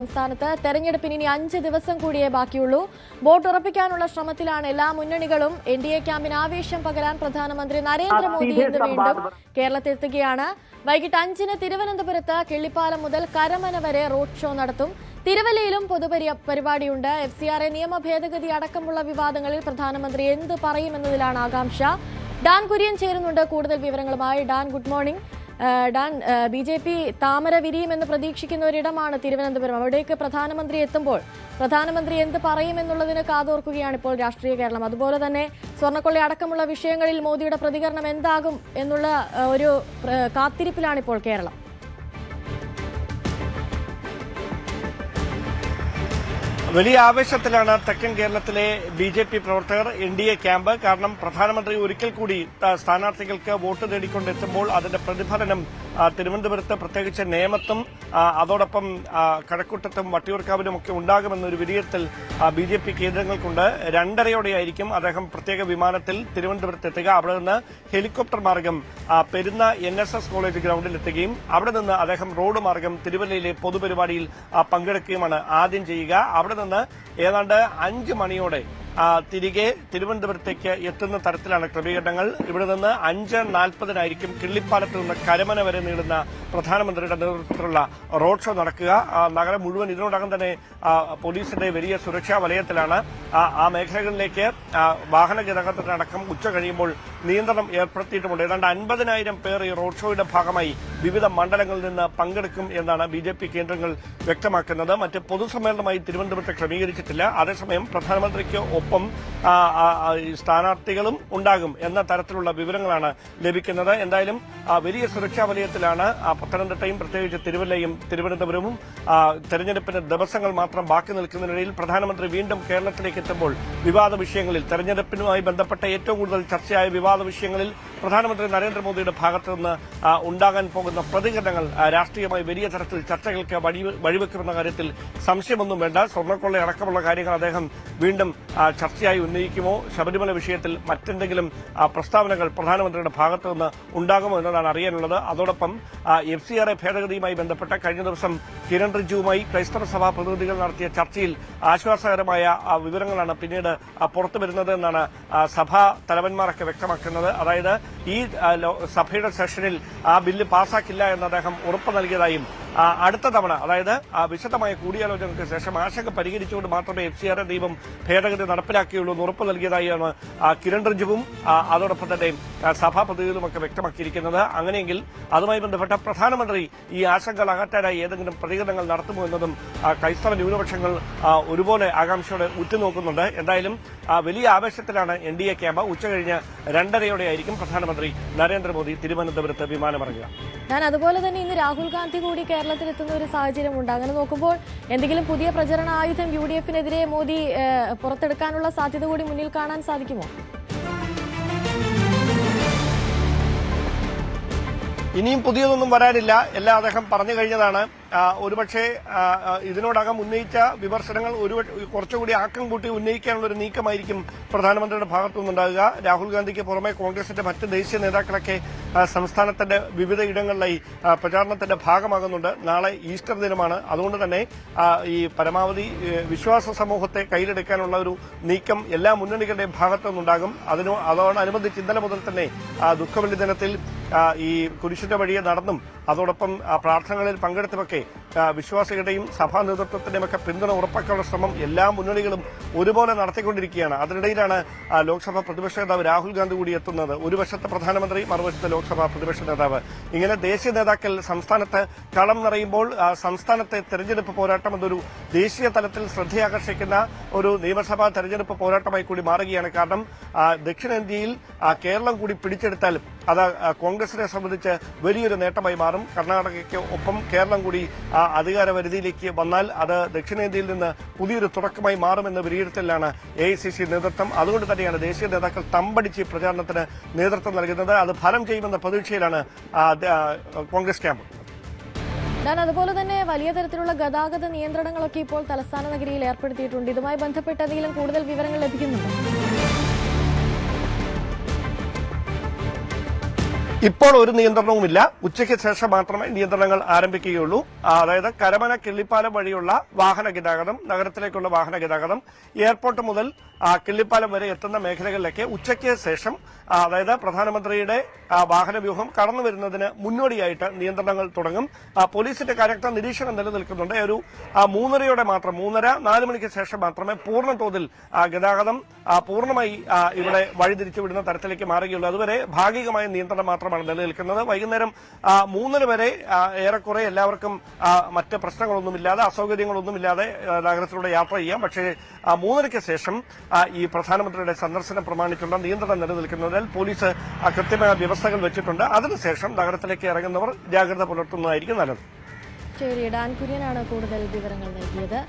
സംസ്ഥാനത്ത് തെരഞ്ഞെടുപ്പിന് ഇനി 5 ദിവസം കൂടിയേ ബാക്കിയുള്ളൂ. വോട്ട് ഉറപ്പിക്കാനുള്ള ശ്രമത്തിലാണ് എല്ലാ മുന്നണികളും. എൻഡിഎ ക്യാമ്പിന് ആവേശം പകരാൻ പ്രധാനമന്ത്രി നരേന്ദ്രമോദി ഇന്ന് വീണ്ടും കേരളത്തിലെത്തുകയാണ്. വൈകിട്ട് 5-ന് തിരുവനന്തപുരത്ത് കിള്ളിപ്പാലം മുതൽ കരമന വരെ റോഡ് ഷോ നടത്തും. തിരുവല്ലയിലും പൊതുപരിപാടിയുണ്ട്. FCRA നിയമ ഭേദഗതി അടക്കമുള്ള വിവാദങ്ങളിൽ പ്രധാനമന്ത്രി എന്ത് പറയുമെന്നതിലാണ് ആകാംക്ഷ. ഡാൻ കുര്യൻ ചേരുന്നുണ്ട് കൂടുതൽ വിവരങ്ങളുമായി. Dan, good morning. Dan, BJP താമര വിരിയുമെന്ന് പ്രതീക്ഷിക്കുന്ന ഒരിടമാണ് തിരുവനന്തപുരം. അവിടേക്ക് പ്രധാനമന്ത്രി എത്തുമ്പോൾ പ്രധാനമന്ത്രി എന്ത് പറയുമെന്നുള്ളതിന് കാതോർക്കുകയാണ് ഇപ്പോൾ രാഷ്ട്രീയ കേരളം. അതുപോലെ തന്നെ സ്വർണ്ണക്കൊള്ള അടക്കമുള്ള വിഷയങ്ങളിൽ മോദിയുടെ പ്രതികരണം എന്താകും എന്നുള്ള ഒരു കാത്തിരിപ്പിലാണിപ്പോൾ കേരളം. വലിയ ആവേശത്തിലാണ് തെക്കൻ കേരളത്തിലെ BJP പ്രവർത്തകർ, NDA ക്യാമ്പ്. കാരണം പ്രധാനമന്ത്രി ഒരിക്കൽ കൂടി സ്ഥാനാർത്ഥികൾക്ക് വോട്ട് തേടിക്കൊണ്ടെത്തുമ്പോൾ അതിന്റെ പ്രതിഫലനം തിരുവനന്തപുരത്ത്, പ്രത്യേകിച്ച് നേമത്തും അതോടൊപ്പം കഴക്കൂട്ടത്തും വട്ടിയൂർക്കാവിലും ഒക്കെ ഉണ്ടാകുമെന്നൊരു വിലയിരുത്തൽ BJP കേന്ദ്രങ്ങൾക്കുണ്ട്. 2:30യോടെയായിരിക്കും അദ്ദേഹം പ്രത്യേക വിമാനത്തിൽ തിരുവനന്തപുരത്ത് എത്തുക. അവിടെ നിന്ന് ഹെലികോപ്റ്റർ മാർഗം പെരുന്ന NSS കോളേജ് ഗ്രൌണ്ടിലെത്തുകയും അവിടെ നിന്ന് അദ്ദേഹം റോഡ് മാർഗം തിരുവല്ലയിലെ പൊതുപരിപാടിയിൽ പങ്കെടുക്കുകയുമാണ് ആദ്യം ചെയ്യുക. അവിടെ നിന്ന് ഏതാണ്ട് 5 മണിയോടെ തിരികെ തിരുവനന്തപുരത്തേക്ക് എത്തുന്ന തരത്തിലാണ് ക്രമീകരണങ്ങൾ. ഇവിടെ നിന്ന് 5:40-നായിരിക്കും കിള്ളിപ്പാലത്ത് നിന്ന് കരമന വരെ നീളുന്ന പ്രധാനമന്ത്രിയുടെ നേതൃത്വത്തിലുള്ള റോഡ് ഷോ നടക്കുക. നഗരം മുഴുവൻ ഇതിനോടകം തന്നെ പോലീസിന്റെ വലിയ സുരക്ഷാ വലയത്തിലാണ്. ആ മേഖലകളിലേക്ക് വാഹന ഗതാഗതത്തിനടക്കം ഉച്ച കഴിയുമ്പോൾ നിയന്ത്രണം ഏർപ്പെടുത്തിയിട്ടുമുണ്ട്. ഏതാണ്ട് 50,000 പേർ ഈ റോഡ് ഷോയുടെ ഭാഗമായി വിവിധ മണ്ഡലങ്ങളിൽ നിന്ന് പങ്കെടുക്കും എന്നാണ് BJP കേന്ദ്രങ്ങൾ വ്യക്തമാക്കുന്നത്. മറ്റ് പൊതുസമ്മേളനമായി തിരുവനന്തപുരത്ത് ക്രമീകരിച്ചിട്ടില്ല. അതേസമയം പ്രധാനമന്ത്രിക്ക് ഒപ്പം സ്ഥാനാർത്ഥികളും ഉണ്ടാകും എന്ന തരത്തിലുള്ള വിവരങ്ങളാണ് ലഭിക്കുന്നത്. എന്തായാലും വലിയ സുരക്ഷാ വലയത്തിലാണ് പത്തനംതിട്ടയും പ്രത്യേകിച്ച് തിരുവല്ലയും തിരുവനന്തപുരവും. തെരഞ്ഞെടുപ്പിന് ദിവസങ്ങൾ മാത്രം ബാക്കി നിൽക്കുന്നതിനിടയിൽ പ്രധാനമന്ത്രി വീണ്ടും കേരളത്തിലേക്ക് എത്തുമ്പോൾ വിവാദ വിഷയങ്ങളിൽ, തെരഞ്ഞെടുപ്പിനുമായി ബന്ധപ്പെട്ട ഏറ്റവും കൂടുതൽ ചർച്ചയായ വിവാദ വിഷയങ്ങളിൽ പ്രധാനമന്ത്രി നരേന്ദ്രമോദിയുടെ ഭാഗത്തുനിന്ന് ഉണ്ടാകാൻ പോകുന്ന പ്രതികരണങ്ങൾ രാഷ്ട്രീയമായി വലിയ തരത്തിൽ ചർച്ചകൾക്ക് വഴിവെക്കുമെന്ന കാര്യത്തിൽ സംശയമൊന്നും വേണ്ട. സ്വർണ്ണക്കൊള്ള അടക്കമുള്ള കാര്യങ്ങൾ അദ്ദേഹം വീണ്ടും ചർച്ചയായി ഉന്നയിക്കുമോ? ശബരിമല വിഷയത്തിൽ മറ്റെന്തെങ്കിലും പ്രസ്താവനകൾ പ്രധാനമന്ത്രിയുടെ ഭാഗത്തുനിന്ന് ഉണ്ടാകുമോ എന്നതാണ് അറിയാനുള്ളത്. അതോടൊപ്പം FCRA ഭേദഗതിയുമായി ബന്ധപ്പെട്ട കഴിഞ്ഞ ദിവസം കിരൺ റിജിജുവുമായി ക്രൈസ്തവ സഭാ പ്രതിനിധികൾ നടത്തിയ ചർച്ചയിൽ ആശ്വാസകരമായ വിവരങ്ങളാണ് പിന്നീട് പുറത്തുവരുന്നത് എന്നാണ് സഭാ തലവന്മാരൊക്കെ വ്യക്തമാക്കുന്നത്. അതായത് ഈ സഭയുടെ സെഷനിൽ ആ ബില്ല് പാസാക്കില്ല എന്ന് അദ്ദേഹം ഉറപ്പ് നൽകിയതായും അടുത്ത തവണ, അതായത് വിശദമായ കൂടിയാലോചനയ്ക്ക് ശേഷം ആശങ്ക പരിഹരിച്ചുകൊണ്ട് മാത്രമേ FCRA നിയമം ഭേദഗതി നടപ്പിലാക്കിയുള്ളൂ എന്ന് ഉറപ്പ് നൽകിയതായാണ് കിരൺ റിജിജുവും അതോടൊപ്പം തന്നെ സഭാ പ്രതിനിധികളുമൊക്കെ വ്യക്തമാക്കിയിരിക്കുന്നത്. അങ്ങനെയെങ്കിൽ അതുമായി ബന്ധപ്പെട്ട പ്രധാനമന്ത്രി ഈ ആശങ്കകൾ അകറ്റാനായി ഏതെങ്കിലും പ്രതികരണങ്ങൾ നടത്തുമോ എന്നതും ക്രൈസ്തവ ന്യൂനപക്ഷങ്ങൾ ഒരുപോലെ ആകാംക്ഷയോടെ ഉറ്റുനോക്കുന്നുണ്ട്. എന്തായാലും വലിയ ആവേശത്തിലാണ് NDA ക്യാമ്പ്. ഉച്ചകഴിഞ്ഞ് 2:30യോടെയായിരിക്കും പ്രധാനമന്ത്രി നരേന്ദ്രമോദി തിരുവനന്തപുരത്ത് വിമാനമിറങ്ങുക. ഞാൻ അതുപോലെ തന്നെ ഇന്ന് രാഹുൽ ഗാന്ധി കൂടി കേരളത്തിലെത്തുന്ന ഒരു സാഹചര്യമുണ്ട്. അങ്ങനെ നോക്കുമ്പോൾ എന്തെങ്കിലും പുതിയ പ്രചരണ ആയുധം UDF-നെതിരെ മോദി പുറത്തെടുക്കാനുള്ള സാധ്യത കൂടി മുന്നിൽ കാണാൻ സാധിക്കുമോ? ഇനിയും പുതിയതൊന്നും വരാനില്ല. എല്ലാം അദ്ദേഹം പറഞ്ഞു കഴിഞ്ഞതാണ്. ഒരുപക്ഷെ ഇതിനോടകം ഉന്നയിച്ച വിമർശനങ്ങൾ കുറച്ചുകൂടി ആക്കം കൂട്ടി ഉന്നയിക്കാനുള്ള ഒരു നീക്കമായിരിക്കും പ്രധാനമന്ത്രിയുടെ ഭാഗത്തുനിന്നുണ്ടാകുക. രാഹുൽ ഗാന്ധിക്ക് പുറമെ കോൺഗ്രസിന്റെ മറ്റ് ദേശീയ നേതാക്കളൊക്കെ സംസ്ഥാനത്തിന്റെ വിവിധ ഇടങ്ങളിലായി പ്രചാരണത്തിന്റെ ഭാഗമാകുന്നുണ്ട്. നാളെ ഈസ്റ്റർ ദിനമാണ്. അതുകൊണ്ട് തന്നെ ഈ പരമാവധി വിശ്വാസ സമൂഹത്തെ കയ്യിലെടുക്കാനുള്ള ഒരു നീക്കം എല്ലാ മുന്നണികളുടെയും ഭാഗത്തുനിന്നുണ്ടാകും. അതോടനുബന്ധിച്ച് ഇന്നലെ മുതൽ തന്നെ ദുഃഖവെള്ളി ദിനത്തിൽ ഈ കുരിശിന്റെ വഴിയെ നടന്നും അതോടൊപ്പം പ്രാർത്ഥനകളിൽ പങ്കെടുത്തുമൊക്കെ വിശ്വാസികളുടെയും സഭാ നേതൃത്വത്തിന്റെയും ഒക്കെ പിന്തുണ ഉറപ്പാക്കാനുള്ള ശ്രമം എല്ലാ മുന്നണികളും ഒരുപോലെ നടത്തിക്കൊണ്ടിരിക്കുകയാണ്. അതിനിടയിലാണ് ലോക്സഭാ പ്രതിപക്ഷ നേതാവ് രാഹുൽ ഗാന്ധി കൂടി എത്തുന്നത്. ഒരു വശത്ത് പ്രധാനമന്ത്രി, മറുവശത്ത് ലോക്സഭാ പ്രതിപക്ഷ നേതാവ്. ഇങ്ങനെ ദേശീയ നേതാക്കൾ സംസ്ഥാനത്ത് കളം നിറയുമ്പോൾ സംസ്ഥാനത്തെ തെരഞ്ഞെടുപ്പ് പോരാട്ടം എന്നൊരു ദേശീയ തലത്തിൽ ശ്രദ്ധയാകർഷിക്കുന്ന ഒരു നിയമസഭാ തെരഞ്ഞെടുപ്പ് പോരാട്ടമായി കൂടി മാറുകയാണ്. കാരണം ദക്ഷിണേന്ത്യയിൽ കേരളം കൂടി പിടിച്ചെടുത്താൽ അത് കോൺഗ്രസിനെ സംബന്ധിച്ച് വലിയൊരു നേട്ടമായി മാറും. കർണാടകയ്ക്ക് ഒപ്പം കേരളം കൂടി അധികാര പരിധിയിലേക്ക് വന്നാൽ അത് ദക്ഷിണേന്ത്യയിൽ നിന്ന് പുതിയൊരു തുടക്കമായി മാറുമെന്ന വിലയിരുത്തലിലാണ് AICC നേതൃത്വം. അതുകൊണ്ട് തന്നെയാണ് ദേശീയ നേതാക്കൾ തമ്പടിച്ച് പ്രചാരണത്തിന് നേതൃത്വം നൽകുന്നത്. അത് ഫലം ചെയ്യുമെന്ന പ്രതീക്ഷയിലാണ് കോൺഗ്രസ് ക്യാമ്പ്. അതുപോലെ തന്നെ വലിയ തരത്തിലുള്ള ഗതാഗത നിയന്ത്രണങ്ങളൊക്കെ ഇപ്പോൾ തലസ്ഥാന നഗരിയിൽ ഏർപ്പെടുത്തിയിട്ടുണ്ട്. ഇതുമായി ബന്ധപ്പെട്ട് എന്തെങ്കിലും കൂടുതൽ വിവരങ്ങൾ ലഭിക്കുന്നുണ്ടോ? ഇപ്പോൾ ഒരു നിയന്ത്രണവുമില്ല. ഉച്ചയ്ക്ക് ശേഷം മാത്രമേ നിയന്ത്രണങ്ങൾ ആരംഭിക്കുകയുള്ളൂ. അതായത് കരമന കിള്ളിപ്പാലം വഴിയുള്ള വാഹന ഗതാഗതം, നഗരത്തിലേക്കുള്ള വാഹന ഗതാഗതം, എയർപോർട്ട് മുതൽ കിള്ളിപ്പാലം വരെ എത്തുന്ന മേഖലകളിലേക്ക് ഉച്ചയ്ക്ക് ശേഷം, അതായത് പ്രധാനമന്ത്രിയുടെ വാഹനവ്യൂഹം കടന്നു വരുന്നതിന് മുന്നോടിയായിട്ട് നിയന്ത്രണങ്ങൾ തുടങ്ങും. പോലീസിന്റെ കനത്ത നിരീക്ഷണം നിലനിൽക്കുന്നുണ്ട്. ഒരു 3:30 മാത്രം 3:30-4 മണിക്ക് ശേഷം മാത്രമേ പൂർണ്ണ തോതിൽ ഗതാഗതം പൂർണ്ണമായി ഇവിടെ വഴിതിരിച്ചുവിടുന്ന തരത്തിലേക്ക് മാറുകയുള്ളൂ. അതുവരെ ഭാഗികമായ നിയന്ത്രണം മാത്രമാണ് നിലനിൽക്കുന്നത്. വൈകുന്നേരം 3 വരെ ഏറെക്കുറെ എല്ലാവർക്കും മറ്റ് പ്രശ്നങ്ങളൊന്നുമില്ലാതെ, അസൌകര്യങ്ങളൊന്നുമില്ലാതെ നഗരത്തിലൂടെ യാത്ര ചെയ്യാം. പക്ഷേ 3:30ക്ക് ശേഷം ഈ പ്രധാനമന്ത്രിയുടെ സന്ദർശനം പ്രമാണിച്ചുള്ള നിയന്ത്രണം നിലനിൽക്കുന്നതിനാൽ പോലീസ് കൃത്യമായ വ്യവസ്ഥകൾ വെച്ചിട്ടുണ്ട്. അതിനുശേഷം നഗരത്തിലേക്ക് ഇറങ്ങുന്നവർ ജാഗ്രത പുലർത്തുന്നതായിരിക്കും നല്ലത്. ശരി, ഡാൻ കുര്യനാണ് കൂടുതൽ വിവരങ്ങൾ നൽകിയത്.